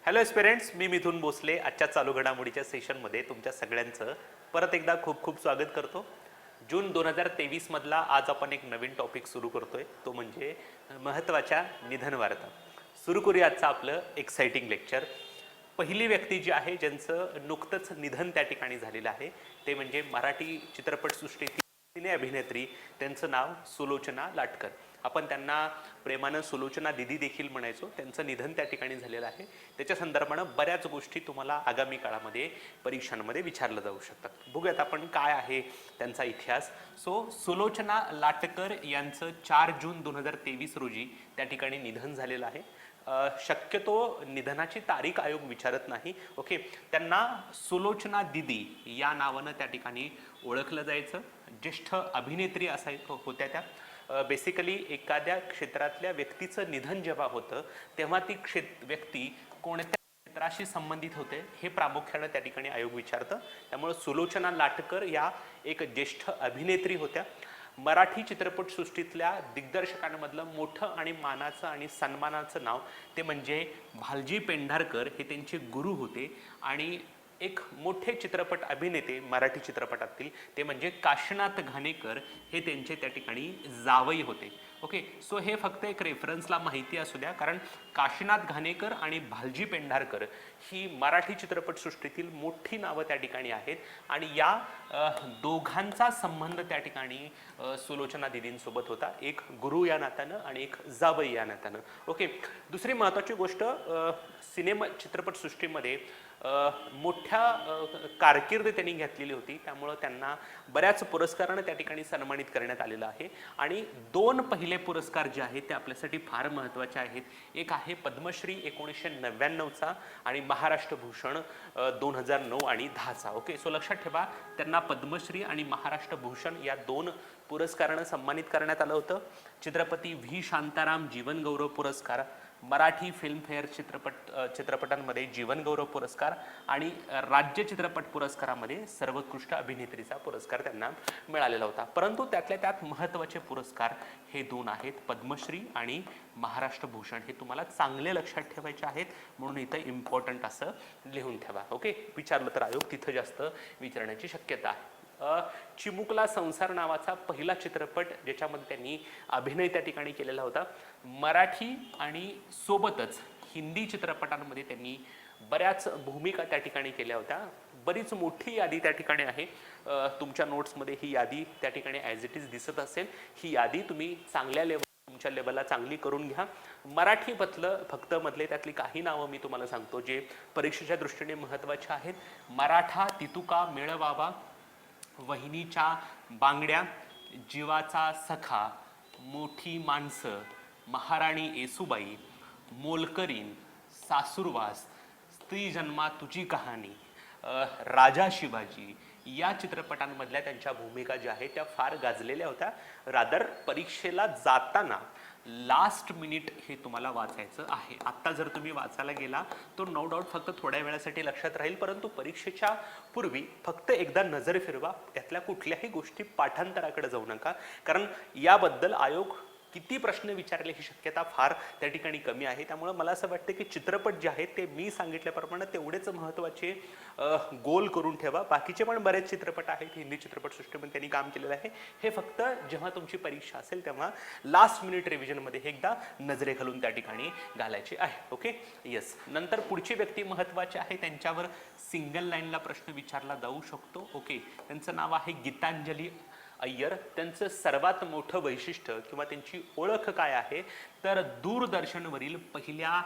Hello एस्पिरंट्स, मी मिथुन भोसले. आजच्या चालू घडामोडीच्या सेशनमध्ये तुमच्या सगळ्यांचं परत एकदा खूप खूप स्वागत करतो. जून 2023 मधला आज आपण एक नवीन टॉपिक सुरू करतोय, तो म्हणजे महत्त्वाच्या निधन वार्ता. सुरू करूया आजचं आपलं एक्साइटिंग लेक्चर. पहिली व्यक्ती जी आहे ज्यांचं नुकतंच निधन त्या ठिकाणी झालेलं आहे ते म्हणजे मराठी चित्रपटसृष्टीतील सिने अभिनेत्री. त्यांचं नाव सुलोचना लाटकर. आपण त्यांना प्रेमानं सुलोचना दिदी देखील म्हणायचो. त्यांचं निधन त्या ठिकाणी झालेलं आहे. त्याच्या संदर्भानं बऱ्याच गोष्टी तुम्हाला आगामी काळामध्ये परीक्षांमध्ये विचारलं जाऊ शकतात. बघूयात आपण काय आहे त्यांचा इतिहास. सुलोचना लाटकर यांचं 4 जून 2023 रोजी त्या ठिकाणी निधन झालेलं आहे. शक्यतो निधनाची तारीख आयोग विचारत नाही. ओके, त्यांना सुलोचना दिदी या नावानं त्या ठिकाणी ओळखलं जायचं. ज्येष्ठ अभिनेत्री होत्या त्या. बेसिकली एखाद्या क्षेत्रातल्या व्यक्तीचं निधन जेव्हा होतं तेव्हा ती व्यक्ती कोणत्या क्षेत्राशी संबंधित होते हे प्रामुख्यानं त्या ठिकाणी आयोग विचारतं. त्यामुळे सुलोचना लाटकर या एक ज्येष्ठ अभिनेत्री होत्या. मराठी चित्रपटसृष्टीतल्या दिग्दर्शकांमधलं मोठं आणि मानाचं आणि सन्मानाचं नाव ते म्हणजे भालजी पेंढारकर हे त्यांचे गुरु होते. आणि एक मोठे चित्रपट अभिनेते मराठी चित्रपटातील ते म्हणजे काशीनाथ घाणेकर हे त्यांचे त्या ठिकाणी जावई होते. ओके, सो हे फक्त एक रेफरन्सला माहिती असू द्या, कारण काशीनाथ घाणेकर आणि भालजी पेंढारकर ही मराठी चित्रपटसृष्टीतील मोठी नावं त्या ठिकाणी आहेत. आणि या दोघांचा संबंध त्या ठिकाणी सुलोचना दिदींसोबत होता, एक गुरु या नात्यानं आणि एक जावई या नात्यानं. ओके, दुसरी महत्त्वाची गोष्ट, सिनेमा चित्रपटसृष्टीमध्ये मोठ्या कारकीर्द त्यांनी घेतलेली होती. त्यामुळं त्यांना बऱ्याच पुरस्कारांना त्या ठिकाणी सन्मानित करण्यात आलेलं आहे. आणि 2 पहिले पुरस्कार जे आहेत ते आपल्यासाठी फार महत्त्वाचे आहेत. एक आहे पद्मश्री 1999चा आणि महाराष्ट्र भूषण 2009 आणि 10चा. ओके, सो लक्षात ठेवा, त्यांना पद्मश्री आणि महाराष्ट्र भूषण या 2 पुरस्कारांना सन्मानित करण्यात आलं होतं. चित्रपती व्ही शांताराम जीवन गौरव पुरस्कार, मराठी फिल्मफेअर चित्रपटांमध्ये जीवन गौरव पुरस्कार आणि राज्य चित्रपट पुरस्कारामध्ये सर्वोत्कृष्ट अभिनेत्रीचा पुरस्कार त्यांना मिळालेला होता. परंतु त्यातल्या त्यात महत्त्वाचे पुरस्कार हे 2 आहेत, पद्मश्री आणि महाराष्ट्र भूषण. हे तुम्हाला चांगले लक्षात ठेवायचे आहेत, म्हणून इथं इम्पॉर्टंट असं लिहून ठेवा. ओके, विचारलं तर आयोग तिथं जास्त विचारण्याची शक्यता आहे. चिमुकला संसार नावाचा पहिला चित्रपट ज्याच्यामध्ये त्यांनी अभिनय त्या ठिकाणी केलेला होता. मराठी आणि सोबतच हिंदी चित्रपटांमध्ये त्यांनी बऱ्याच भूमिका त्या ठिकाणी केल्या होत्या. बरीच मोठी यादी त्या ठिकाणी आहे. तुमच्या नोट्समध्ये ही यादी त्या ठिकाणी ॲज इट इज दिसत असेल. ही यादी तुम्ही चांगल्या तुमच्या लेवलला चांगली करून घ्या. मराठी फक्त मधले त्यातली काही नावं मी तुम्हाला सांगतो जे परीक्षेच्या दृष्टीने महत्त्वाचे आहेत. मराठा तितुका मेळवावा, वहिनीच्या बांगड्या, जीवाचा सखा, मोठी माणसं, महाराणी येसुबाई, मोलकरीण, सासूरवास, स्त्री जन्मा तुझी कहाणी, राजा शिवाजी या चित्रपटांमधल्या त्यांच्या भूमिका ज्या आहेत त्या फार गाजलेल्या होत्या. रादर परीक्षेला जाताना लास्ट मिनिट हे तुम्हाला वाचायचं आहे. आत्ता जर तुम्ही वाचायला गेला तो नो डाऊट फक्त थोड्या वेळासाठी लक्षात राहील, परंतु परीक्षेच्या पूर्वी फक्त एकदा नजर फिरवा. त्यातल्या कुठल्याही गोष्टी पाठांतराकडे जाऊ नका, कारण याबद्दल आयोग किती प्रश्न विचारले ही शक्यता फार त्या ठिकाणी कमी आहे. त्यामुळे मला असं वाटतं की चित्रपट जे आहेत ते मी सांगितल्याप्रमाणे तेवढेच महत्त्वाचे गोल करून ठेवा. बाकीचे पण बरेच चित्रपट आहेत हिंदी चित्रपटसृष्टीमध्ये त्यांनी काम केलेलं आहे. हे फक्त जेव्हा तुमची परीक्षा असेल तेव्हा लास्ट मिनिट रिव्हिजनमध्ये हे एकदा नजरे घालून त्या ठिकाणी घालायचे आहे. Okay, yes. नंतर पुढची व्यक्ती महत्त्वाची आहे, त्यांच्यावर सिंगल लाईनला प्रश्न विचारला जाऊ शकतो. ओके, त्यांचं नाव आहे गीतांजली अय्यर. त्यांचं सर्वात मोठं वैशिष्ट्य किंवा त्यांची ओळख काय आहे तर दूरदर्शनवरील पहिल्या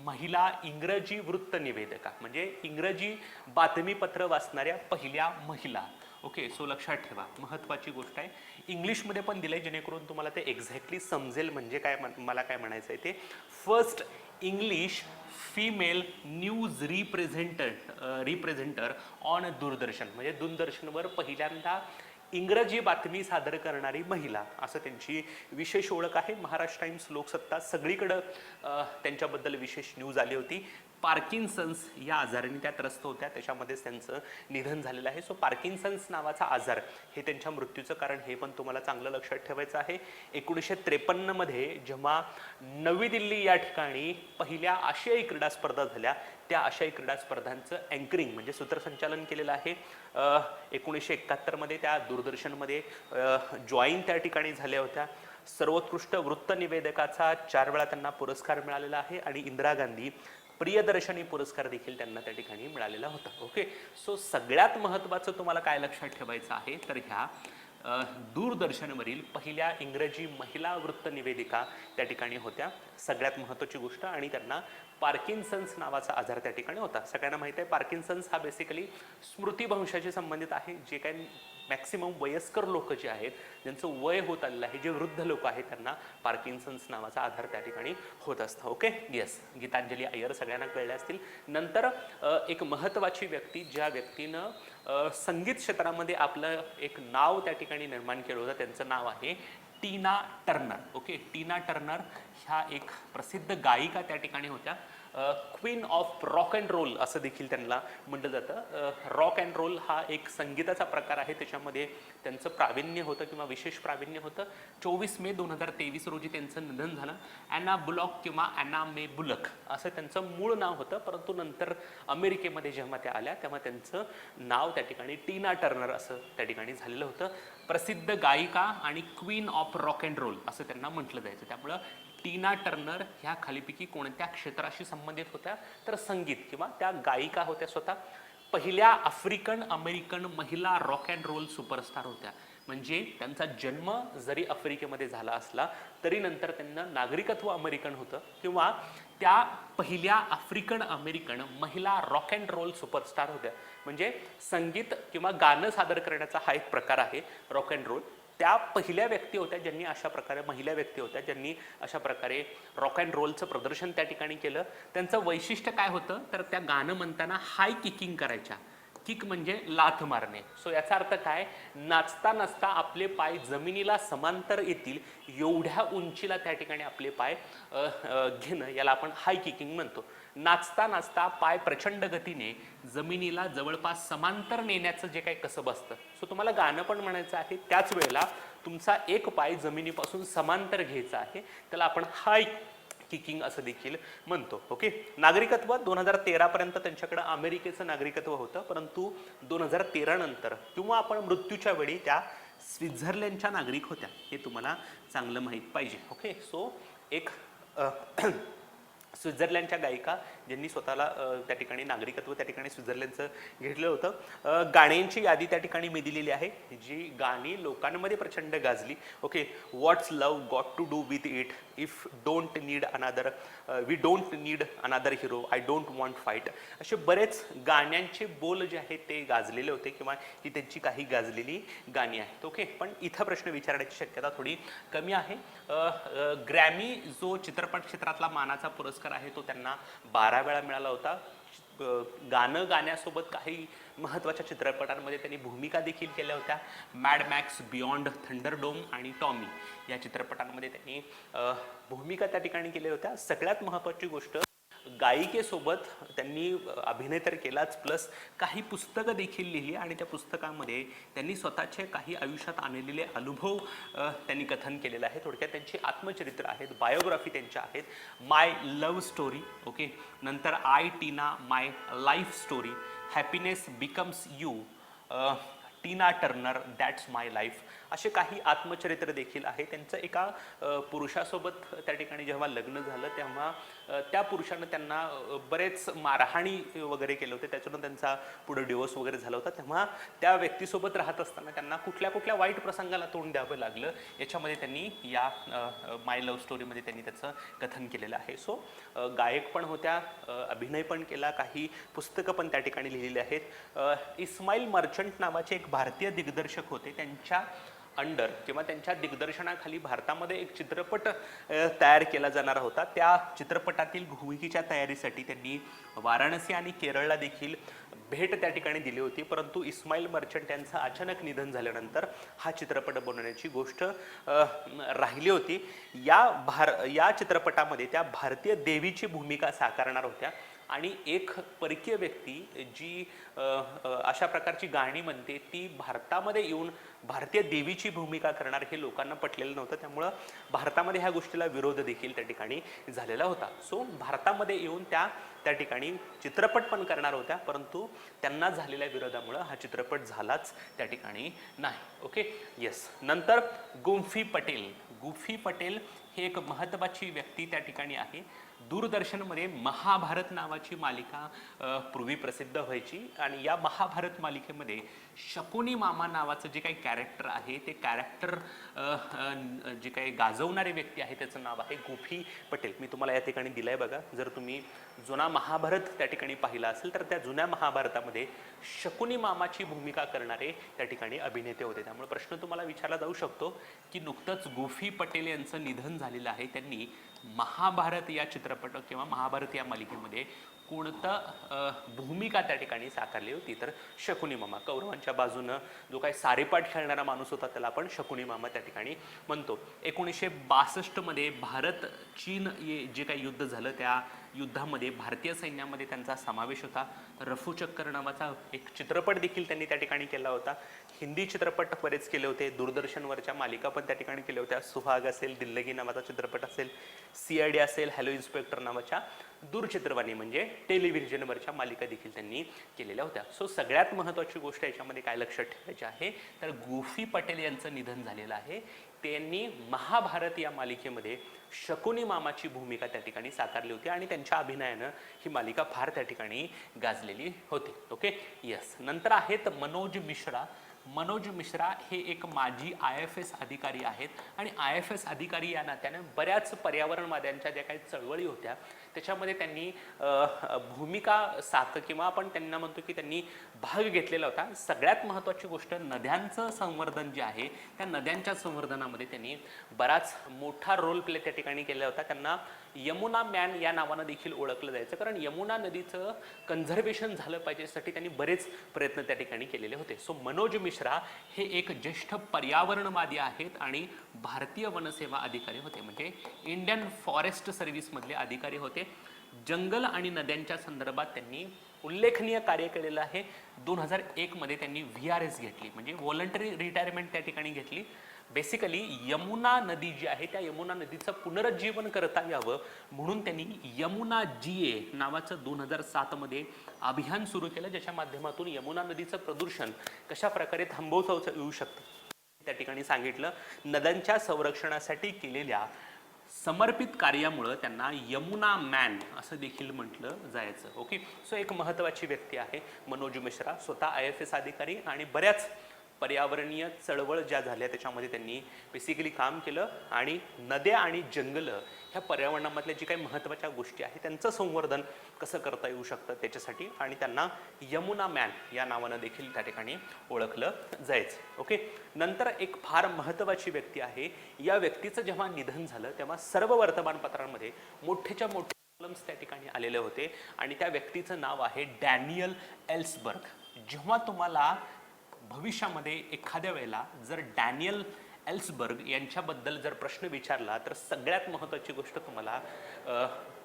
महिला इंग्रजी वृत्त निवेदका, म्हणजे इंग्रजी बातमीपत्र वाचणाऱ्या पहिल्या महिला. ओके, सो लक्षात ठेवा, महत्त्वाची गोष्ट आहे. इंग्लिशमध्ये पण दिलंय जेणेकरून तुम्हाला ते एक्झॅक्टली समजेल म्हणजे काय मला काय म्हणायचं आहे ते. First English female news representer on Doordarshan, म्हणजे दूरदर्शनवर पहिल्यांदा इंग्रजी बातमी सादर करणारी महिला, असं त्यांची विशेष ओळख आहे. महाराष्ट्र टाइम्स, लोकसत्ता सगळीकडं त्यांच्याबद्दल विशेष न्यूज आली होती. पार्किन्सन्स या आजाराने त्या त्रस्त होत्या, त्याच्यामध्येच त्यांचं निधन झालेलं आहे. सो पार्किन्सन्स नावाचा आजार हे त्यांच्या मृत्यूचं कारण, हे पण तुम्हाला चांगलं लक्षात ठेवायचं आहे. 1953 मध्ये जेव्हा नवी दिल्ली या ठिकाणी पहिल्या आशियाई क्रीडा स्पर्धा झाल्या, त्या आशियाई क्रीडा स्पर्धांचं अँकरिंग म्हणजे सूत्रसंचालन केलेलं आहे. 1971 मध्ये त्या दूरदर्शनमध्ये जॉईन त्या ठिकाणी झाल्या होत्या. सर्वोत्कृष्ट वृत्त निवेदकाचा 4 वेळा त्यांना पुरस्कार मिळालेला आहे आणि इंदिरा गांधी प्रियदर्शनी पुरस्कार देखील त्यांना त्या ठिकाणी मिळालेला होता. ओके, सो सगळ्यात महत्त्वाचं तुम्हाला काय लक्षात ठेवायचं आहे, तर ह्या दूरदर्शनवरील पहिल्या इंग्रजी महिला वृत्त निवेदिका त्या ठिकाणी होत्या, सगळ्यात महत्त्वाची गोष्ट. आणि त्यांना पार्किन्सन्स नावाचा आजार त्या ठिकाणी होता. सगळ्यांना माहिती आहे पार्किन्सन्स हा बेसिकली स्मृतिभ्रंशाशी संबंधित आहे. जे काही मॅक्सिमम वयस्कर लोक जे आहेत, ज्यांचं वय होत आलेलं आहे, जे वृद्ध लोक आहेत, त्यांना पार्किन्सन्स नावाचा आजार त्या ठिकाणी होत असतं. ओके, येस, गीतांजली अय्यर सगळ्यांना कळले असतील. नंतर एक महत्त्वाची व्यक्ती, ज्या व्यक्तीनं संगीत क्षेत्रामध्ये आपलं एक नाव त्या ठिकाणी निर्माण केलं होतं, त्यांचं नाव आहे Tina Turner. Okay, Tina Turner ह्या एक प्रसिद्ध गायिका त्या ठिकाणी होत्या. Queen of rock and roll असं देखील त्यांना म्हटलं जातं. रॉक अँड रोल हा एक संगीताचा प्रकार आहे, त्याच्यामध्ये त्यांचं प्रावीण्य होतं किंवा विशेष प्रावीण्य होतं. 24 मे 2023 रोजी त्यांचं निधन झालं. ॲना बुलॉक किंवा ॲना मे बुलक असं त्यांचं मूळ नाव होतं, परंतु नंतर अमेरिकेमध्ये जेव्हा त्या आल्या तेव्हा त्यांचं नाव त्या ठिकाणी टीना टर्नर असं त्या ठिकाणी झालेलं होतं. प्रसिद्ध गायिका आणि queen of rock and roll असं त्यांना म्हटलं जायचं. त्यामुळं टीना टर्नर ह्या खालीपैकी कोणत्या क्षेत्राशी संबंधित होत्या, तर संगीत, किंवा त्या गायिका होत्या स्वतः. पहिल्या आफ्रिकन अमेरिकन महिला रॉक अँड रोल सुपरस्टार होत्या. म्हणजे त्यांचा जन्म जरी आफ्रिकेमध्ये झाला असला तरी नंतर त्यांना नागरिकत्व अमेरिकन होतं, किंवा त्या पहिल्या आफ्रिकन अमेरिकन महिला रॉक अँड रोल सुपरस्टार होत्या. म्हणजे संगीत किंवा गाणं सादर करण्याचा हा एक प्रकार आहे रॉक अँड रोल. त्या पहिल्या व्यक्ती होत्या ज्यांनी अशा प्रकारे, महिला व्यक्ती होत्या ज्यांनी अशा प्रकारे रॉक अँड रोलचं प्रदर्शन त्या ठिकाणी केलं. त्यांचं वैशिष्ट्य काय होतं, तर त्या गाणं म्हणताना हाय किकिंग करायच्या. किक म्हणजे लाथ मारणे. सो याचा अर्थ काय, नाचता नाचता आपले पाय जमिनीला समांतर येतील एवढ्या उंचीला त्या ठिकाणी आपले पाय घेणं, याला आपण हाय किकिंग म्हणतो. नाचता नाचता पाय प्रचंड गतीने जमिनीला जवळपास समांतर नेण्याचं जे काही कसब असतं. सो तुम्हाला गाणं पण म्हणायचं आहे, त्याच वेळेला तुमचा एक पाय जमिनीपासून समांतर घ्यायचा आहे, त्याला आपण हाय किकिंग असं देखील म्हणतो. ओके, नागरिकत्व 2013 पर्यंत त्यांच्याकडे अमेरिकेचं नागरिकत्व होतं, परंतु 2013 नंतर किंवा आपण मृत्यूच्या वेळी त्या स्वित्झर्लंडच्या नागरिक होत्या, हे तुम्हाला चांगलं माहीत पाहिजे. ओके, सो एक स्वित्झर्लंडच्या गायिका ज्यांनी स्वतःला त्या ठिकाणी नागरिकत्व त्या ठिकाणी स्वित्झर्लंडचं घेतलं होतं. गाण्यांची यादी त्या ठिकाणी मी दिलेली आहे, जी गाणी लोकांमध्ये प्रचंड गाजली. Okay, what's love got to do with it, if don't need another, we don't need another hero, I don't want fight, असे बरेच गाण्यांचे बोल जे आहेत ते गाजलेले होते, किंवा ही त्यांची काही गाजलेली गाणी आहेत. ओके, पण इथं प्रश्न विचारण्याची शक्यता थोडी कमी आहे. ग्रॅमी जो चित्रपट क्षेत्रातला मानाचा पुरस्कार आहे तो त्यांना 12 वेळा मिळाला होता. गाणं गाण्यासोबत काही महत्त्वाच्या चित्रपटांमध्ये त्यांनी भूमिका देखील केल्या होत्या. मॅड मॅक्स, बियॉन्ड, थंडरडोम आणि टॉमी या चित्रपटांमध्ये त्यांनी भूमिका त्या ठिकाणी केल्या होत्या. सगळ्यात महत्त्वाची गोष्ट, गायिकेसोबत त्यांनी अभिनय तर केलाच, प्लस काही पुस्तकं देखील लिहिली आणि त्या पुस्तकामध्ये त्यांनी स्वतःचे काही आयुष्यात आणलेले अनुभव त्यांनी कथन केलेलं आहे. थोडक्यात त्यांची आत्मचरित्र आहेत, बायोग्राफी त्यांच्या आहेत. माय लव्ह स्टोरी, ओके, नंतर I Tina, my life story, happiness becomes you, Tina Turner, that's my life, असे काही आत्मचरित्र देखील आहे. त्यांचं एका पुरुषासोबत त्या ठिकाणी जेव्हा लग्न झालं तेव्हा त्या पुरुषानं त्यांना बरेच मारहाणी वगैरे केले होते, त्याच्यातून त्यांचा पुढे डिवोर्स वगैरे झाला होता. तेव्हा त्या व्यक्तीसोबत राहत असताना त्यांना कुठल्या कुठल्या वाईट प्रसंगाला तोंड द्यावं लागलं, याच्यामध्ये त्यांनी या माय लव्ह स्टोरीमध्ये त्यांनी त्याचं कथन केलेलं आहे. सो गायक पण होत्या, अभिनय पण केला, काही पुस्तकं पण त्या ठिकाणी लिहिलेली आहेत. इस्माईल मर्चंट नावाचे एक भारतीय दिग्दर्शक होते, त्यांच्या अंडर किंवा त्यांच्या दिग्दर्शनाखाली भारतामध्ये एक चित्रपट तयार केला जाणार होता. त्या चित्रपटातील भूमिकेच्या तयारीसाठी त्यांनी वाराणसी आणि केरळला देखील भेट त्या ठिकाणी दिली होती, परंतु इस्माईल मर्चंट यांचं अचानक निधन झाल्यानंतर हा चित्रपट बनवण्याची गोष्ट राहिली होती. या चित्रपटामध्ये त्या भारतीय देवीची भूमिका साकारणार होत्या. आणि एक परकीय व्यक्ती जी अशा प्रकारची गाणी म्हणते ती भारतामध्ये येऊन भारतीय देवीची भूमिका करणार हे लोकांना पटलेलं नव्हतं. त्यामुळं भारतामध्ये ह्या गोष्टीला विरोध देखील त्या ठिकाणी झालेला होता. सो भारतामध्ये येऊन त्या ठिकाणी चित्रपट पण करणार होत्या, परंतु त्यांना झालेल्या विरोधामुळं हा चित्रपट झालाच त्या ठिकाणी नाही. Okay, yes. नंतर गुम्फी पटेल. गुम्फी पटेल हे एक महत्त्वाची व्यक्ती त्या ठिकाणी आहे. दूरदर्शनमध्ये महाभारत नावाची मालिका पूर्वी प्रसिद्ध व्हायची आणि या महाभारत मालिकेमध्ये शकुनी मामा नावाचं जे काही कॅरेक्टर आहे ते कॅरेक्टर जे काही गाजवणारे व्यक्ती आहे त्याचं नाव आहे गुफी पटेल. मी तुम्हाला या ठिकाणी दिलंय बघा. जर तुम्ही जुना महाभारत त्या ठिकाणी पाहिला असेल तर त्या जुन्या महाभारतामध्ये शकुनी मामाची भूमिका करणारे त्या ठिकाणी अभिनेते होते. त्यामुळे प्रश्न तुम्हाला विचारला जाऊ शकतो की नुकतंच गुफी पटेल यांचं निधन झालेलं आहे. त्यांनी महाभारत या चित्रपट किंवा महाभारत या मालिकेमध्ये कोणतं भूमिका त्या ठिकाणी साकारली होती तर शकुनी मामा. कौरवांच्या बाजूनं जो काही सारेपाट खेळणारा माणूस होता त्याला आपण शकुनी मामा त्या ठिकाणी म्हणतो. 1962 मध्ये भारत चीन जे काही युद्ध झालं त्या युद्धामध्ये भारतीय सैन्यामध्ये त्यांचा समावेश होता. रफू चक्कर नावाचा एक चित्रपट देखील त्यांनी त्या ठिकाणी केला होता. हिंदी चित्रपट बरेच केले होते. दूरदर्शनवरच्या मालिका पण त्या ठिकाणी केल्या होत्या. सुहाग असेल, दिल्लगी नावाचा चित्रपट असेल, CID असेल, हॅलो इन्स्पेक्टर नावाच्या दूरचित्रवाणी म्हणजे टेलिव्हिजनवरच्या मालिका देखील त्यांनी केलेल्या होत्या. सो सगळ्यात महत्त्वाची गोष्ट याच्यामध्ये काय लक्षात ठेवायची आहे तर गुफी पटेल यांचं निधन झालेलं आहे. त्यांनी महाभारत या मालिकेमध्ये शकुनी मामाची भूमिका त्या ठिकाणी साकारली होती आणि त्यांच्या अभिनयानं ही मालिका फार त्या ठिकाणी गाजलेली होती. Okay, yes. नंतर आहेत मनोज मिश्रा. मनोज मिश्रा हे एक माजी IFS अधिकारी आहेत आणि IFS अधिकारी या नात्याने बऱ्याच पर्यावरणवाद्यांच्या ज्या काही चळवळी होत्या त्याच्यामध्ये त्यांनी भूमिका किंवा आपण त्यांना म्हणतो की त्यांनी भाग घेतलेला होता. सगळ्यात महत्त्वाची गोष्ट नद्यांचं संवर्धन जे आहे त्या नद्यांच्या संवर्धनामध्ये त्यांनी बराच मोठा रोल प्ले त्या ठिकाणी केला होता. त्यांना यमुना मॅन या नावानं देखील ओळखलं जायचं कारण यमुना नदीचं कन्झर्वेशन झालं पाहिजे यासाठी त्यांनी बरेच प्रयत्न त्या ठिकाणी केलेले होते. सो मनोज मिश्रा हे एक ज्येष्ठ पर्यावरणवादी आहेत आणि भारतीय वनसेवा अधिकारी होते म्हणजे इंडियन फॉरेस्ट सर्व्हिसमधले अधिकारी होते. जंगल आणि नद्यांच्या संदर्भात त्यांनी उल्लेखनीय कार्य केलेलं आहे. 2001 मध्ये त्यांनी VRS घेतली म्हणजे व्हॉलंटरी रिटायरमेंट त्या ठिकाणी घेतली. बेसिकली यमुना नदी जी आहे त्या यमुना नदीचं पुनरुज्जीवन करता यावं म्हणून त्यांनी यमुना GA नावाचं 2007 मध्ये अभियान सुरू केलं ज्याच्या माध्यमातून यमुना नदीचं प्रदूषण कशा प्रकारे थांबवता येऊ शकतं त्या ठिकाणी सांगितलं. नद्यांच्या संरक्षणासाठी केलेल्या समर्पित कार्यामुळे त्यांना यमुना मॅन असं देखील म्हटलं जायचं. ओके, सो एक महत्त्वाची व्यक्ती आहे मनोज मिश्रा. स्वतः IFS अधिकारी आणि बऱ्याच पर्यावरणीय चळवळ ज्या झाल्या त्याच्यामध्ये त्यांनी बेसिकली काम केलं आणि नद्या आणि जंगलं ह्या पर्यावरणामधल्या जी काही महत्त्वाच्या गोष्टी आहेत त्यांचं संवर्धन कसं करता येऊ शकतं त्याच्यासाठी आणि त्यांना यमुना मॅन या नावानं देखील त्या ठिकाणी ओळखलं जायचं. ओके, नंतर एक फार महत्त्वाची व्यक्ती आहे. या व्यक्तीचं जेव्हा निधन झालं तेव्हा सर्व वर्तमानपत्रांमध्ये मोठेच्या मोठे कॉलम्स त्या ठिकाणी आलेले होते आणि त्या व्यक्तीचं नाव आहे डॅनियल एल्सबर्ग. जेव्हा तुम्हाला भविष्यामध्ये एखाद्या वेळेला जर डॅनियल एल्सबर्ग यांच्याबद्दल जर प्रश्न विचारला तर सगळ्यात महत्त्वाची गोष्ट तुम्हाला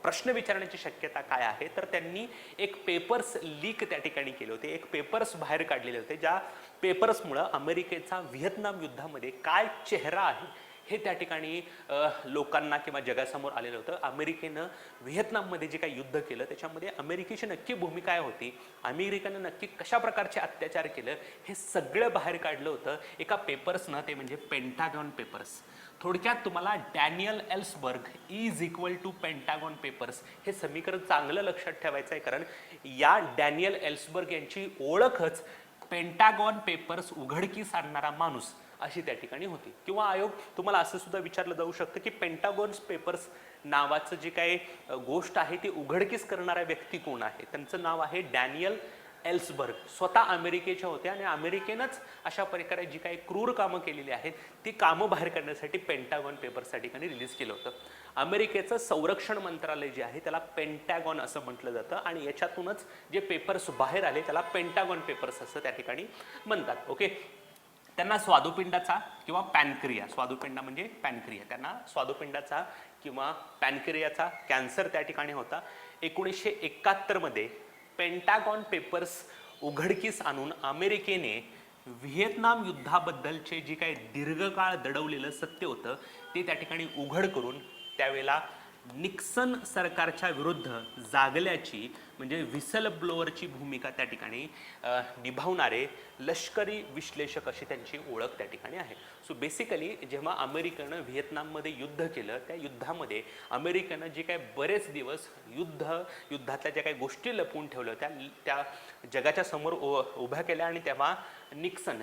प्रश्न विचारण्याची शक्यता काय आहे तर त्यांनी एक पेपर्स लीक त्या ठिकाणी केले होते. एक पेपर्स बाहेर काढलेले होते ज्या पेपर्समुळं अमेरिकेचा व्हिएतनाम युद्धामध्ये काय चेहरा आहे हे त्या ठिकाणी लोकांना किंवा जगासमोर आलेलं होतं. अमेरिकेनं व्हिएतनाममध्ये जे काही युद्ध केलं त्याच्यामध्ये अमेरिकेची नक्की भूमिका काय होती, अमेरिकेनं नक्की कशा प्रकारचे अत्याचार केलं हे सगळं बाहेर काढलं होतं एका पेपर्सनं, ते म्हणजे पेंटागॉन पेपर्स. थोडक्यात तुम्हाला डॅनियल एल्सबर्ग = पेंटागॉन पेपर्स हे समीकरण चांगलं लक्षात ठेवायचं आहे कारण या डॅनियल एल्सबर्ग यांची ओळखच पेंटागॉन पेपर्स उघडकीस आणणारा माणूस अशी त्या ठिकाणी होती. किंवा आयोग तुम्हाला असं सुद्धा विचारलं जाऊ शकतं की पेंटागॉन पेपर्स नावाचं जे काही गोष्ट आहे ती उघडकीस करणारा व्यक्ती कोण आहे. त्यांचं नाव आहे डॅनियल एल्सबर्ग. स्वतः अमेरिकेच्या होत्या आणि अमेरिकेनंच अशा प्रकारे जी काही क्रूर कामं केलेली आहेत ती कामं बाहेर काढण्यासाठी पेंटागॉन पेपर्स त्या ठिकाणी रिलीज केलं होतं. अमेरिकेचं संरक्षण मंत्रालय जे आहे त्याला पेंटागॉन असं म्हटलं जातं आणि याच्यातूनच जे पेपर्स बाहेर आले त्याला पेंटागॉन पेपर्स असं त्या ठिकाणी म्हणतात. ओके, त्यांना स्वादुपिंडाचा किंवा पॅनक्रिया, स्वादुपिंडा म्हणजे पॅनक्रिया, त्यांना स्वादुपिंडाचा किंवा पॅनक्रियाचा कॅन्सर त्या ठिकाणी होता. 1971 मध्ये पेंटागॉन पेपर्स उघडकीस आणून अमेरिकेने व्हिएतनाम युद्धाबद्दलचे जी काही दीर्घकाळ दडवलेलं सत्य होतं ते त्या ठिकाणी उघड करून त्यावेळेला निक्सन सरकारच्या विरुद्ध जागल्याची म्हणजे व्हिसल ब्लोअरची भूमिका त्या ठिकाणी निभावणारे लष्करी विश्लेषक अशी त्यांची ओळख त्या ठिकाणी आहे. सो बेसिकली जेव्हा अमेरिकेनं व्हिएतनाममध्ये युद्ध केलं त्या युद्धामध्ये अमेरिकेनं जे काही बरेच दिवस युद्धातल्या ज्या काही गोष्टी लपवून ठेवल्या त्या जगाच्या समोर उभ्या केल्या आणि तेव्हा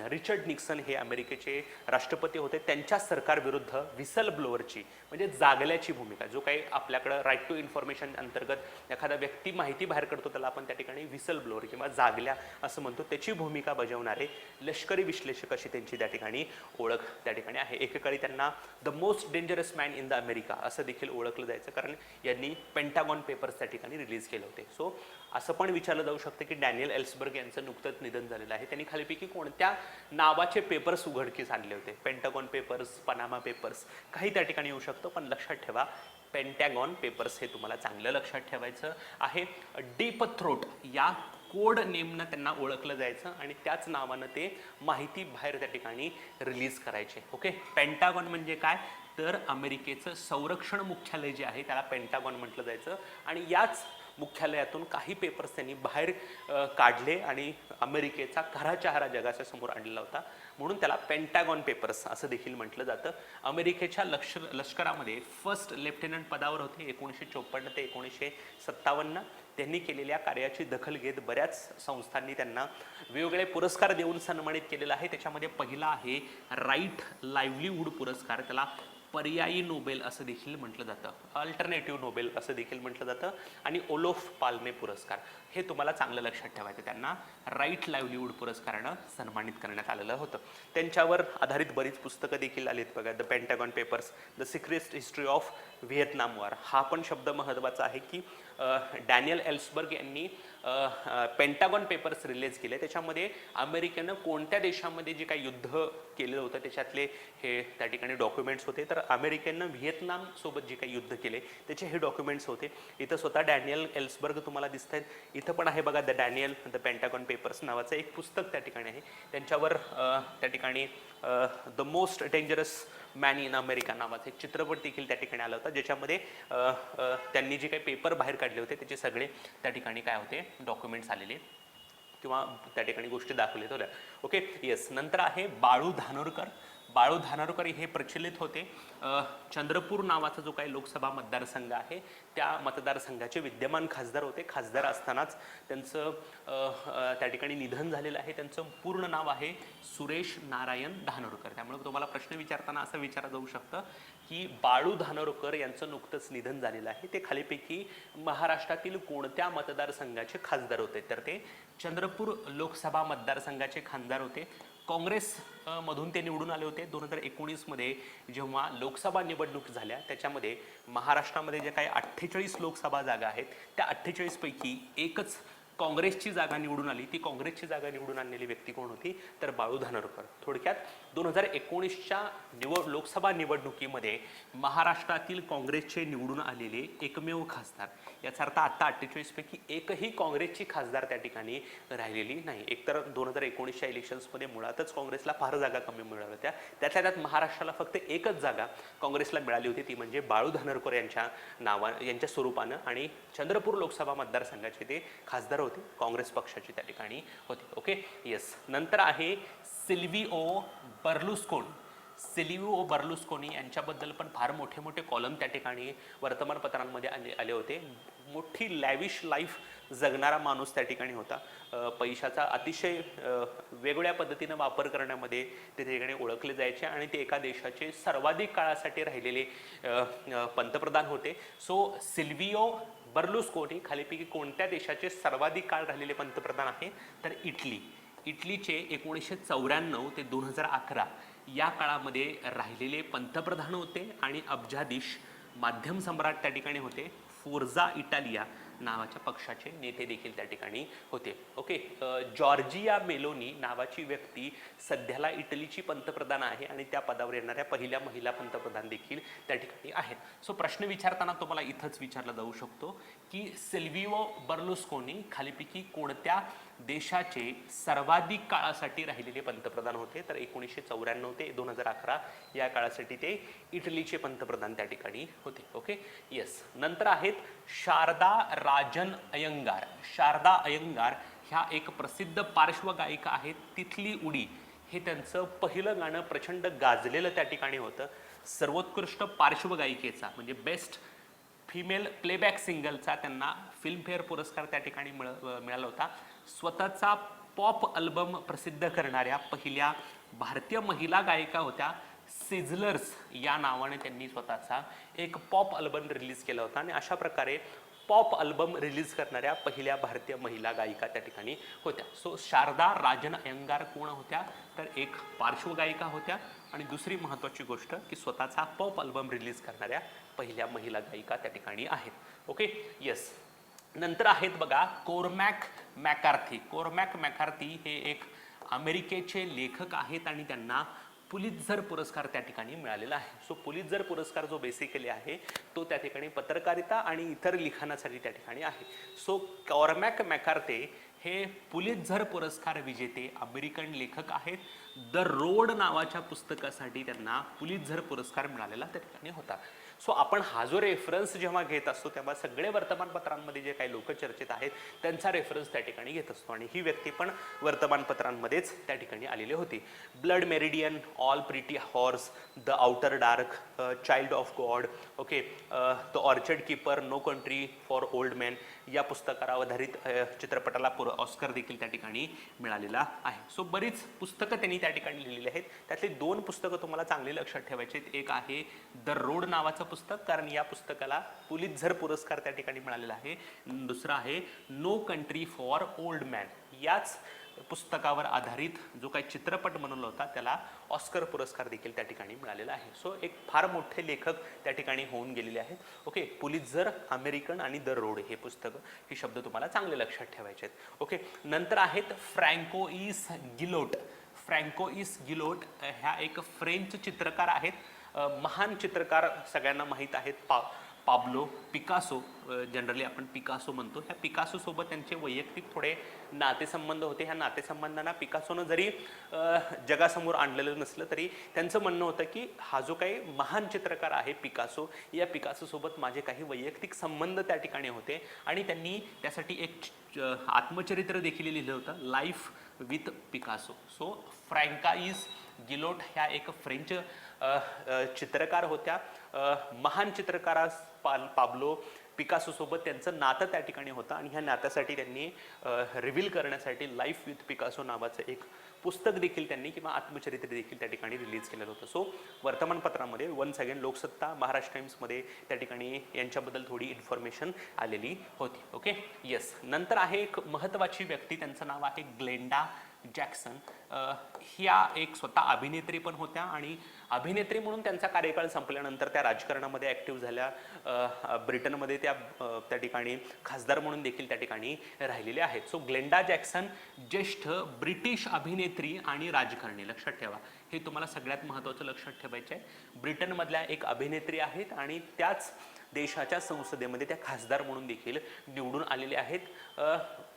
रिचर्ड निक्सन हे अमेरिकेचे राष्ट्रपती होते, त्यांच्या सरकारविरुद्ध व्हिसल ब्लोअरची म्हणजे जागल्याची भूमिका, जो काही आपल्याकडं राईट टू इन्फॉर्मेशन अंतर्गत एखादा व्यक्ती माहिती बाहेर करतो त्याला आपण त्या ठिकाणी व्हिसल ब्लोअर किंवा जागल्या असं म्हणतो, त्याची भूमिका बजावणारे लष्करी विश्लेषक अशी त्यांची त्या ठिकाणी ओळख त्या ठिकाणी आहे. एकेकाळी त्यांना the most dangerous man in the America असं देखील ओळखलं जायचं, कारण यांनी पेंटागॉन पेपर्स त्या ठिकाणी रिलीज केले होते. सो असं पण विचारलं जाऊ शकतं की डॅनियल एल्सबर्ग यांचं नुकतंच निधन झालेलं आहे, त्यांनी खालीपैकी कोणत्या नावाचे पेपर्स उघडकीस आणले होते? पेंटागॉन पेपर्स, पनामा पेपर्स, काही त्या ठिकाणी येऊ शकतं, पण लक्षात ठेवा पेंटॅगॉन पेपर्स हे तुम्हाला चांगलं लक्षात ठेवायचं आहे. डीप थ्रोट या कोड नेमनं त्यांना ओळखलं जायचं आणि त्याच नावानं ते माहिती बाहेर त्या ठिकाणी रिलीज करायचे. ओके, पेंटागॉन म्हणजे काय तर अमेरिकेचं संरक्षण मुख्यालय जे आहे त्याला पेंटागॉन म्हटलं जायचं आणि याच मुख्यालयातून काही पेपर्स त्यांनी बाहेर काढले आणि अमेरिकेचा खरा जगाच्या समोर आणलेला होता, म्हणून त्याला पेंटागॉन पेपर्स असं देखील म्हटलं जातं. अमेरिकेच्या लष्करामध्ये फर्स्ट लेफ्टनंट पदावर होते 1954 ते 1957. त्यांनी केलेल्या कार्याची दखल घेत बऱ्याच संस्थांनी त्यांना वेगवेगळे पुरस्कार देऊन सन्मानित केलेला आहे. त्याच्यामध्ये पहिला आहे राईट लाईव्हलीहूड पुरस्कार, त्याला पर्यायी नोबेल असं देखील म्हटलं जातं, अल्टरनेटिव्ह नोबेल असं देखील म्हटलं जातं, आणि ओलोफ पाल्मे पुरस्कार हे तुम्हाला चांगलं लक्षात ठेवायचं, त्यांना राईट लाईव्हलीहूड पुरस्कारानं सन्मानित करण्यात आलेलं होतं. त्यांच्यावर आधारित बरीच पुस्तकं देखील आलीत बघा, the Pentagon papers, the secret history of Vietnam war. हा पण शब्द महत्त्वाचा आहे की डॅनियल एल्सबर्ग यांनी पेंटागॉन पेपर्स रिलीज केले, त्याच्यामध्ये अमेरिकेनं कोणत्या देशामध्ये जे काही युद्ध केलं होतं त्याच्यातले हे त्या ठिकाणी डॉक्युमेंट्स होते. तर अमेरिकेनं व्हिएतनाम सोबत जे काही युद्ध केले त्याचे हे डॉक्युमेंट्स होते. इथं स्वतः डॅनियल एल्सबर्ग तुम्हाला दिसत आहेत, इथं पण आहे बघा द पेंटागॉन पेपर्स नावाचं एक पुस्तक त्या ठिकाणी आहे. त्यांच्यावर त्या ठिकाणी the most dangerous man in America नावाचा एक चित्रपट देखील त्या ठिकाणी आला होता, ज्याच्यामध्ये त्यांनी जे काही पेपर बाहेर काढले होते त्याचे सगळे त्या ठिकाणी काय होते डॉक्युमेंट्स आलेले किंवा त्या ठिकाणी गोष्टी दाखवल्या होत्या. Okay, yes. नंतर आहे बाळू धानोरकर. बाळू धानोरकर हे प्रचलित होते. चंद्रपूर नावाचा जो काही लोकसभा मतदारसंघ आहे त्या मतदारसंघाचे विद्यमान खासदार होते. खासदार असतानाच त्यांचं त्या ठिकाणी निधन झालेलं आहे. त्यांचं पूर्ण नाव आहे सुरेश नारायण धानोरकर. त्यामुळे तुम्हाला प्रश्न विचारताना असं विचारलं जाऊ शकतं की बाळू धानोरकर यांचं नुकतंच निधन झालेलं आहे, ते खालीपैकी महाराष्ट्रातील कोणत्या मतदारसंघाचे खासदार होते? तर ते चंद्रपूर लोकसभा मतदारसंघाचे खासदार होते. काँग्रेस मधून ते निवडून आले होते. 2019 मध्ये जेव्हा लोकसभा निवडणूक झाल्या त्याच्यामध्ये महाराष्ट्रामध्ये जे काही 48 लोकसभा जागा आहेत त्या 48 पैकी एकच काँग्रेसची जागा निवडून आली. ती काँग्रेसची जागा निवडून आणलेली व्यक्ती कोण होती तर बाळू धानोरकर. थोडक्यात 2019च्या लोकसभा निवडणुकीमध्ये महाराष्ट्रातील काँग्रेसचे निवडून आलेले एकमेव खासदार. याचा अर्थ आता 48 पैकी एकही काँग्रेसची खासदार त्या ठिकाणी राहिलेली नाही. एकतर 2019च्या इलेक्शन्समध्ये मुळातच काँग्रेसला फार जागा कमी मिळाल्या होत्या, त्यातल्या त्यात महाराष्ट्राला फक्त एकच जागा काँग्रेसला मिळाली होती, ती म्हणजे बाळू धानोरकर यांच्या स्वरूपानं, आणि चंद्रपूर लोकसभा मतदारसंघाचे ते खासदार होते, काँग्रेस पक्षाची त्या ठिकाणी होती. Okay, yes. नंतर आहे सिल्व्हिओ बर्लुस्कोनी. सिल्व्हिओ बर्लुस्कोनी यांच्याबद्दल पण फार मोठे मोठे कॉलम त्या ठिकाणी वर्तमानपत्रांमध्ये आले होते. मोठी लॅविश लाईफ जगणारा माणूस त्या ठिकाणी होता. पैशाचा अतिशय वेगवेगळ्या पद्धतीनं वापर करण्यामध्ये ते ठिकाणी ओळखले जायचे आणि ते एका देशाचे सर्वाधिक काळासाठी राहिलेले पंतप्रधान होते. सो सिल्व्हिओ बर्लुस्कोनी खालीपैकी कोणत्या देशाचे सर्वाधिक काळ राहिलेले पंतप्रधान आहे तर इटली. इटलीचे 1994 ते 2011 या काळामध्ये राहिलेले पंतप्रधान होते आणि अब्जाधीश माध्यम सम्राट त्या ठिकाणी होते. फोर्झा इटालिया नावाच्या पक्षाचे नेते देखील त्या ठिकाणी होते. ओके, जॉर्जिया मेलोनी नावाची व्यक्ती सध्याला इटलीची पंतप्रधान आहे आणि त्या पदावर येणाऱ्या पहिल्या महिला पंतप्रधान देखील त्या ठिकाणी आहेत. सो प्रश्न विचारताना तुम्हाला इथंच विचारला जाऊ शकतो की सिल्विओ बर्लुस्कोनी खालीपैकी कोणत्या देशाचे सर्वाधिक काळासाठी राहिलेले पंतप्रधान होते? तर 1994 ते 2011 या काळासाठी ते इटलीचे पंतप्रधान त्या ठिकाणी होते. Okay, yes. नंतर आहेत शारदा राजन अयंगार. शारदा अयंगार ह्या एक प्रसिद्ध पार्श्वगायिका आहेत. तिथली उडी हे त्यांचं पहिलं गाणं प्रचंड गाजलेलं त्या ठिकाणी होतं. सर्वोत्कृष्ट पार्श्वगायिकेचा म्हणजे बेस्ट फिमेल प्लेबॅक सिंगलचा त्यांना फिल्मफेअर पुरस्कार त्या ठिकाणी मिळाला होता. स्वतःचा पॉप अल्बम प्रसिद्ध करणाऱ्या पहिल्या भारतीय महिला गायिका होत्या. सिझलर्स या नावाने त्यांनी स्वतःचा एक पॉप अल्बम रिलीज केला होता आणि अशा प्रकारे पॉप अल्बम रिलीज करणाऱ्या पहिल्या भारतीय महिला गायिका त्या ठिकाणी होत्या. सो शारदा राजन अयंगार कोण होत्या? तर एक पार्श्वगायिका होत्या आणि दुसरी महत्त्वाची गोष्ट की स्वतःचा पॉप अल्बम रिलीज करणाऱ्या पहिल्या महिला गायिका त्या ठिकाणी आहेत. Okay, yes. नंतर आहेत बघा कोरमॅक मॅकार्थी. कोरमॅक मॅकार्थी हे एक अमेरिकेचे लेखक आहेत आणि त्यांना पुलित्झर पुरस्कार त्या ठिकाणी मिळालेला आहे. सो पुलित्झर पुरस्कार जो बेसिकली आहे तो त्या ठिकाणी पत्रकारिता आणि इतर लिखाणासाठी त्या ठिकाणी आहे. सो कॉर्मॅक मॅकार्थे हे पुलित्झर पुरस्कार विजेते अमेरिकन लेखक आहेत. द रोड नावाच्या पुस्तकासाठी त्यांना पुलित्झर पुरस्कार मिळालेला त्या ठिकाणी होता. सो आपण हा जो रेफरन्स जेव्हा घेत असतो तेव्हा सगळे वर्तमानपत्रांमध्ये जे काही लोक चर्चेत आहेत त्यांचा रेफरन्स त्या ठिकाणी घेत असतो आणि ही व्यक्ती पण वर्तमानपत्रांमध्येच त्या ठिकाणी आलेली होती. Blood meridian, all pretty horses, the outer dark, child of God, okay, the orchard keeper, no country for old man या पुस्तकावर आधारित चित्रपटाला ऑस्कर देखील त्या ठिकाणी मिळालेला आहे. सो बरीच पुस्तकं त्यांनी त्या ठिकाणी लिहिलेली आहेत. त्यातली 2 पुस्तकं तुम्हाला चांगली लक्षात ठेवायची आहेत. एक आहे द रोड नावाचं पुस्तक, कारण या पुस्तकाला पुलित्झर पुरस्कार त्या ठिकाणी मिळालेला आहे. दुसरं आहे no country for old man. याच पुस्तकावर आधारित जो काही चित्रपट बनवला होता त्याला ऑस्कर पुरस्कार देखील त्या ठिकाणी मिळालेला आहे. सो एक फार मोठे लेखक त्या ठिकाणी होऊन गेलेले आहेत. ओके, पुलित्झर, अमेरिकन आणि द रोड हे पुस्तक, हे शब्द तुम्हाला चांगले लक्षात ठेवायचे आहेत. ओके, नंतर आहेत फ्रँकोइस गिलोट. फ्रँकोइस गिलोट ह्या एक फ्रेंच चित्रकार आहेत. महान चित्रकार सगळ्यांना माहीत आहेत. पाब्लो पिकासो, जनरली आपण पिकासो म्हणतो. ह्या पिकासो सोबत त्यांचे वैयक्तिक थोडे नातेसंबंध होते. ह्या नातेसंबंधांना पिकासोनं जरी जगासमोर आणलेलं नसलं तरी त्यांचं म्हणणं होतं की हा जो काही महान चित्रकार आहे पिकासो, या पिकासो सोबत माझे काही वैयक्तिक संबंध त्या ठिकाणी होते आणि त्यांनी त्यासाठी एक आत्मचरित्र देखील लिहिलं होतं, life with Picasso. So Francoise Gilot ह्या एक फ्रेंच चित्रकार होत्या. महान चित्रकारा पाब्लो पिकासो सोबत त्यांचं नातं त्या ठिकाणी होतं आणि ह्या नात्यासाठी त्यांनी रिव्हील करण्यासाठी लाईफ विथ पिकासो नावाचं एक पुस्तक देखील त्यांनी किंवा आत्मचरित्र देखील त्या ठिकाणी रिलीज केलेलं होतं. सो वर्तमानपत्रामध्ये वन्स अगेन लोकसत्ता, महाराष्ट्र टाइम्समध्ये त्या ठिकाणी यांच्याबद्दल थोडी इन्फॉर्मेशन आलेली होती. Okay, yes. नंतर आहे एक महत्त्वाची व्यक्ती, त्यांचं नाव आहे ग्लेंडा जॅक्सन. ह्या एक स्वतः अभिनेत्री पण होत्या आणि अभिनेत्री म्हणून त्यांचा कार्यकाळ संपल्यानंतर त्या राजकारणामध्ये ॲक्टिव्ह झाल्या. ब्रिटनमध्ये त्या ठिकाणी खासदार म्हणून देखील त्या ठिकाणी राहिलेले आहेत. सो ग्लेंडा जॅक्सन ज्येष्ठ ब्रिटिश अभिनेत्री आणि राजकारणी. लक्षात ठेवा, हे तुम्हाला सगळ्यात महत्त्वाचं लक्षात ठेवायचं आहे. ब्रिटनमधल्या एक अभिनेत्री आहेत आणि त्याच देशाच्या संसदेमध्ये त्या खासदार म्हणून देखील निवडून आलेले आहेत.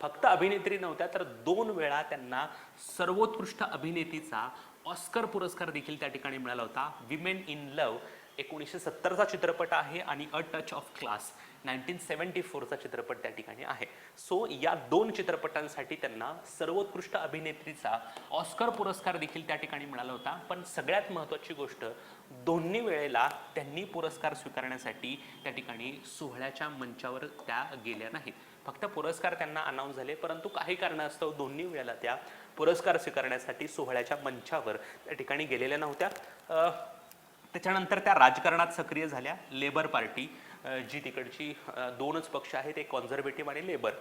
फक्त अभिनेत्री नव्हत्या तर 2 वेळा त्यांना सर्वोत्कृष्ट अभिनेत्रीचा ऑस्कर पुरस्कार देखील त्या ठिकाणी मिळाला होता. विमेन इन लव्ह 1970चा चित्रपट आहे आणि अ टच ऑफ क्लास 1974चा चित्रपट त्या ठिकाणी आहे. सो या 2 चित्रपटांसाठी त्यांना सर्वोत्कृष्ट अभिनेत्रीचा ऑस्कर पुरस्कार देखील त्या ठिकाणी मिळाला होता. पण सगळ्यात महत्त्वाची गोष्ट, दोन्ही वेळेला त्यांनी पुरस्कार स्वीकारण्यासाठी त्या ठिकाणी सोहळ्याच्या मंचावर त्या गेल्या नाहीत. फक्त पुरस्कार त्यांना अनाऊन्स झाले, परंतु काही कारणास्तव दोन्ही वेळेला त्या पुरस्कार स्वीकारण्यासाठी सोहळ्याच्या मंचावर त्या ठिकाणी गेलेल्या नव्हत्या. त्याच्यानंतर त्या राजकारणात सक्रिय झाल्या. लेबर पार्टी जी तिकडची 2च पक्ष आहेत, एक कॉन्झर्वेटिव्ह आणि लेबर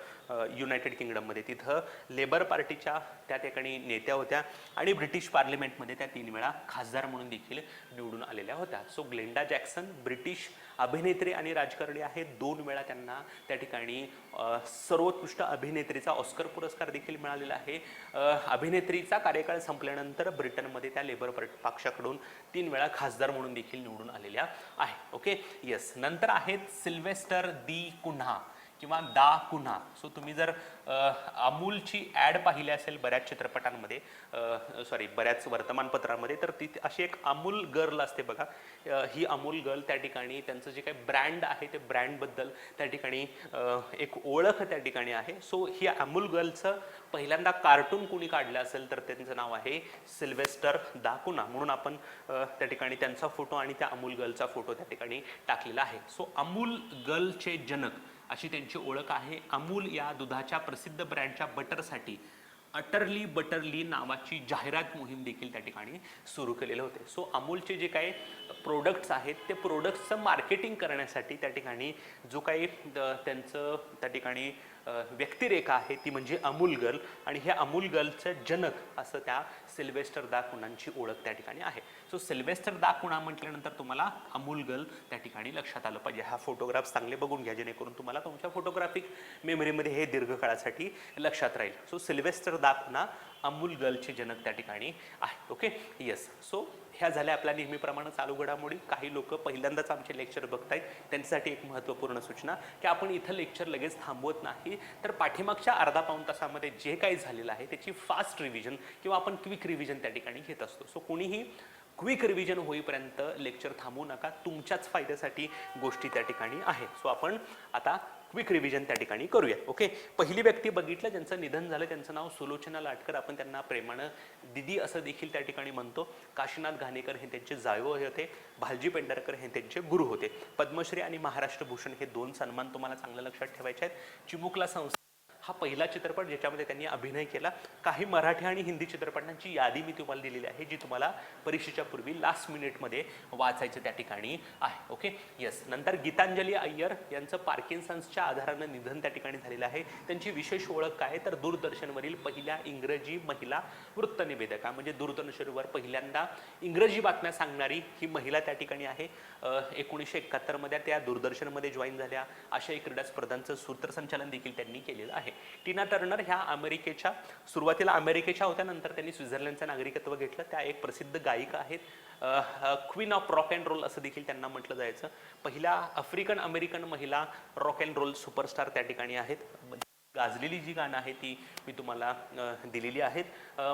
युनायटेड किंगडममध्ये, तिथं लेबर पार्टीच्या त्या ठिकाणी नेत्या होत्या आणि ब्रिटिश पार्लिमेंटमध्ये त्या 3 वेळा खासदार म्हणून देखील निवडून आलेल्या होत्या. सो ग्लेंडा जॅक्सन ब्रिटिश अभिनेत्री आणि राजकारणी आहेत, 2 वेळा त्यांना त्या ठिकाणी सर्वोत्कृष्ट अभिनेत्रीचा ऑस्कर पुरस्कार देखील मिळालेला आहे. अभिनेत्रीचा कार्यकाळ संपल्यानंतर ब्रिटनमध्ये त्या लेबर पक्षाकडून 3 वेळा खासदार म्हणून देखील निवडून आलेल्या आहे. Okay, yes. नंतर आहेत सिल्वेस्टर दी कुन्हा किंवा दा कुन्हा. सो तुम्ही जर अमूलची ॲड पाहिली असेल बऱ्याच चित्रपटांमध्ये, बऱ्याच वर्तमानपत्रांमध्ये, तर ती अशी एक अमूल गर्ल असते बघा. ही अमूल गर्ल त्या ठिकाणी त्यांचं जे काही ब्रँड आहे ते ब्रँडबद्दल त्या ठिकाणी एक ओळख त्या ठिकाणी आहे. सो ही अमूल गर्लचं पहिल्यांदा कार्टून कोणी काढलं असेल तर त्यांचं नाव आहे सिल्वेस्टर दा कुन्हा. म्हणून आपण त्या ठिकाणी त्यांचा फोटो आणि त्या अमूल गर्लचा फोटो त्या ठिकाणी टाकलेला आहे. सो अमूल गर्लचे जनक अशी त्यांची ओळख आहे. अमूल या दुधाच्या प्रसिद्ध ब्रँडच्या बटरसाठी अटरली बटरली नावाची जाहिरात मोहीम देखील त्या ठिकाणी सुरू केलेले होते. सो अमूलचे जे काही प्रोडक्ट्स आहेत ते प्रोडक्ट्सचं मार्केटिंग करण्यासाठी त्या ठिकाणी जो काही त्यांचं त्या ठिकाणी व्यक्तिरेखा आहे ती म्हणजे अमूल गर्ल, आणि हे अमूल गर्लचं जनक असं त्या सिल्वेस्टर दा कुन्हांची ओळख त्या ठिकाणी आहे. सो सिल्वेस्टर दा कुन्हा म्हटल्यानंतर तुम्हाला अमूल गर्ल त्या ठिकाणी लक्षात आलं पाहिजे. हा फोटोग्राफ चांगले बघून घ्या जेणेकरून तुम्हाला तुमच्या फोटोग्राफिक मेमरीमध्ये हे दीर्घकाळासाठी लक्षात राहील. सो सिल्वेस्टर दा कुन्हा अमूल गर्लचे जनक त्या ठिकाणी आहे. Okay, yes. सो ह्या झाल्या आपल्या नेहमीप्रमाणे चालू घडामोडी. काही लोक पहिल्यांदाच आमचे लेक्चर बघतायत त्यांच्यासाठी एक महत्त्वपूर्ण सूचना की आपण इथं लेक्चर लगेच थांबवत नाही, तर पाठीमागच्या अर्धा पाऊण तासामध्ये जे काही झालेलं आहे त्याची फास्ट रिव्हिजन किंवा आपण क्विक रिव्हिजन त्या ठिकाणी घेत असतो. सो कोणीही क्विक रिव्हिजन होईपर्यंत लेक्चर थांबवू नका, तुमच्याच फायद्यासाठी गोष्टी त्या ठिकाणी आहेत. सो आपण आता क्विक रिव्हिजन त्या ठिकाणी करूया. ओके, पहिली व्यक्ती बघितलं ज्यांचं निधन झालं त्यांचं नाव सुलोचना लाटकर. आपण त्यांना प्रेमानं दिदी असं देखील त्या ठिकाणी म्हणतो. काशीनाथ घाणेकर हे त्यांचे जावई होते. भालजी पेंढारकर हे त्यांचे गुरु होते. पद्मश्री आणि महाराष्ट्र भूषण हे 2 सन्मान तुम्हाला चांगलं लक्षात ठेवायचे आहेत. चिमुकला संस्था हा पहिला चित्रपट ज्याच्यामध्ये त्यांनी अभिनय केला. काही मराठी आणि हिंदी चित्रपटांची यादी मी तुम्हाला दिलेली आहे जी तुम्हाला परीक्षेच्या पूर्वी लास्ट मिनिटमध्ये वाचायचं त्या ठिकाणी आहे. Okay, yes. नंतर गीतांजली अय्यर यांचं पार्किन्सन्सच्या आधारानं निधन त्या ठिकाणी झालेलं आहे. त्यांची विशेष ओळख काय तर दूरदर्शनवरील पहिल्या इंग्रजी महिला वृत्तनिवेदिका, म्हणजे दूरदर्शनवर पहिल्यांदा इंग्रजी बातम्या सांगणारी ही महिला त्या ठिकाणी आहे. 1971 मध्ये त्या दूरदर्शनमध्ये जॉईन झाल्या. आशियाई क्रीडा स्पर्धांचं सूत्रसंचालन देखील त्यांनी केलेलं आहे. टीना टर्नर ह्या सुरुवातीला अमेरिकेच्या होत्या, नंतर त्यांनी स्वित्झर्लंडचं नागरिकत्व घेतलं. त्या एक प्रसिद्ध गायिका आहेत. Queen of rock and roll असं देखील त्यांना म्हटलं जायचं. पहिल्या आफ्रिकन अमेरिकन महिला रॉक अँड रोल सुपरस्टार त्या ठिकाणी आहेत. गाजलेली जी गाणं आहे ती मी तुम्हाला दिलेली आहेत.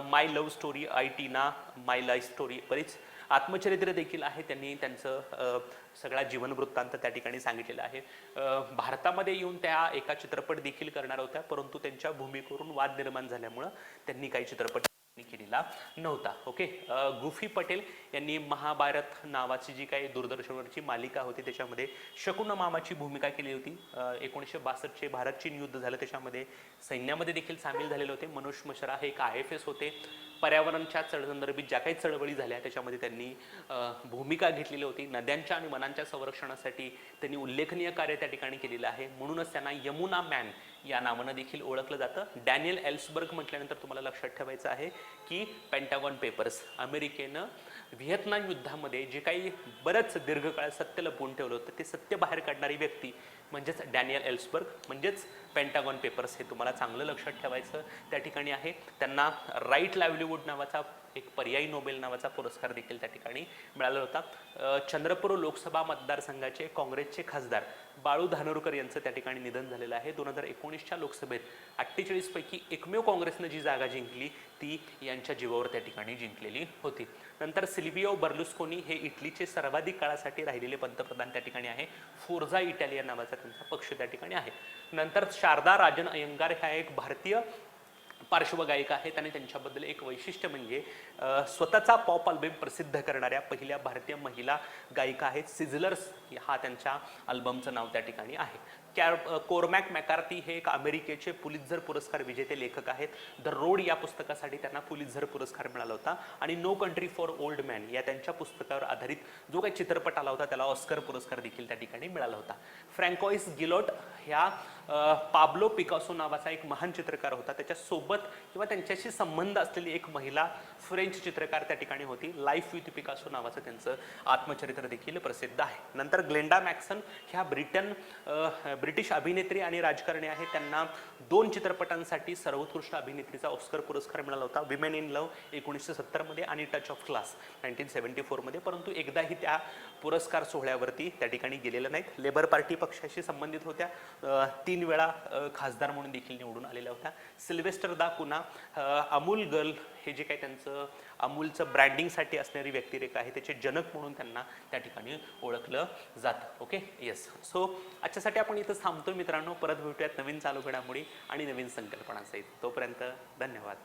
My love story, I Tina, my life story, बरीच आत्मचरित्र देखील आहे. त्यांनी त्यांचं सगळा जीवन वृत्तांत त्या ठिकाणी सांगितलेला आहे. भारतामध्ये येऊन त्या एका चित्रपट देखील करणार होत्या, परंतु त्यांच्या भूमिकेवरून वाद निर्माण झाल्यामुळं त्यांनी काही चित्रपट केलेला नव्हता. ओके, गुफी पटेल यांनी महाभारत नावाची जी काही दूरदर्शनवरची मालिका होती त्याच्यामध्ये शकुन मामाची भूमिका केली होती. 1962चे भारत चीन युद्ध झालं, त्याच्यामध्ये सैन्यामध्ये देखील सामील झालेले होते. मनोज मिश्रा हे एक IFS होते. पर्यावरणाच्या संदर्भित ज्या काही चळवळी झाल्या त्याच्यामध्ये त्यांनी भूमिका घेतलेली होती. नद्यांच्या आणि वनांच्या संरक्षणासाठी त्यांनी उल्लेखनीय कार्य त्या ठिकाणी केलेलं आहे. म्हणूनच त्यांना यमुना मॅन या नावानं देखील ओळखलं जातं. डॅनियल एल्सबर्ग म्हटल्यानंतर तुम्हाला लक्षात ठेवायचं आहे की पेंटागॉन पेपर्स, अमेरिकेनं व्हिएतनाम युद्धामध्ये जे काही बरंच दीर्घकाळ सत्य लपवून ठेवलं होतं ते सत्य बाहेर काढणारी व्यक्ती म्हणजेच डॅनियल एल्सबर्ग, म्हणजेच पेंटागॉन पेपर्स हे तुम्हाला चांगलं लक्षात ठेवायचं त्या ठिकाणी आहे. त्यांना राईट लाईव्हलीहूड नावाचा एक पर्यायी नोबेल नावाचा पुरस्कार देखील त्या ठिकाणी मिळाला होता. चंद्रपूर लोकसभा मतदारसंघाचे काँग्रेसचे खासदार बाळू धानोरकर यांचं त्या ठिकाणी निधन झालेलं आहे. 2019च्या लोकसभेत 48 पैकी एकमेव काँग्रेसनं जी जागा जिंकली ती यांच्या जीवावर त्या ठिकाणी जिंकलेली होती. नंतर सिल्विओ बर्लुस्कोनी हे इटलीचे सर्वाधिक काळासाठी राहिलेले पंतप्रधान त्या ठिकाणी आहे. फोर्झा इटालिया नावाचा त्यांचा पक्ष त्या ठिकाणी आहे. नंतर शारदा राजन अय्यंगार ह्या एक भारतीय पार्श्वगायिका आहेत आणि त्यांच्याबद्दल एक वैशिष्ट्य म्हणजे स्वतःचा पॉप अल्बम प्रसिद्ध करणाऱ्या पहिल्या भारतीय महिला गायिका आहेत. सिझलर्स हा त्यांच्या अल्बमचं नाव त्या ठिकाणी आहे. कोरमॅक मॅकार्थी हे एक अमेरिकेचे पुलित्झर पुरस्कार विजेते लेखक आहेत. द रोड या पुस्तकासाठी त्यांना पुलित्झर पुरस्कार मिळाला होता आणि no country for old man या त्यांच्या पुस्तकावर आधारित जो काही चित्रपट आला होता त्याला ऑस्कर पुरस्कार देखील त्या ठिकाणी मिळाला होता. फ्रँकोइस गिलोट ह्या पाब्लो पिकासो नावाचा एक महान चित्रकार होता. त्याच्यासोबत किंवा त्यांच्याशी संबंध असलेली एक महिला फ्रेंच चित्रकार त्या ठिकाणी होती. लाईफ विथ पिकासो नावाचं त्यांचं आत्मचरित्र देखील प्रसिद्ध आहे. नंतर ग्लेंडा मॅक्सन ह्या ब्रिटिश अभिनेत्री आणि राजकारणी आहेत. त्यांना 2 चित्रपटांसाठी सर्वोत्कृष्ट अभिनेत्रीचा ऑस्कर पुरस्कार मिळाला होता. विमेन इन लव्ह 1970 मध्ये आणि टच ऑफ क्लास 1974 मध्ये, परंतु एकदाही त्या पुरस्कार सोहळ्यावरती त्या ठिकाणी गेलेल्या नाहीत. लेबर पार्टी पक्षाशी संबंधित होत्या. 3 वेळा खासदार म्हणून देखील निवडून आलेल्या होत्या. सिल्वेस्टर दा कुना अमूल गर्ल हे जे काही त्यांचं अमूलचं ब्रँडिंगसाठी असणारी व्यक्तिरेखा आहे त्याचे जनक म्हणून त्यांना त्या ठिकाणी ओळखलं जातं. Okay, yes. सो आजच्यासाठी आपण इथं थांबतो मित्रांनो. परत भेटूयात नवीन चालू घडामोडी आणि नवीन संकल्पनांसहित. तोपर्यंत धन्यवाद.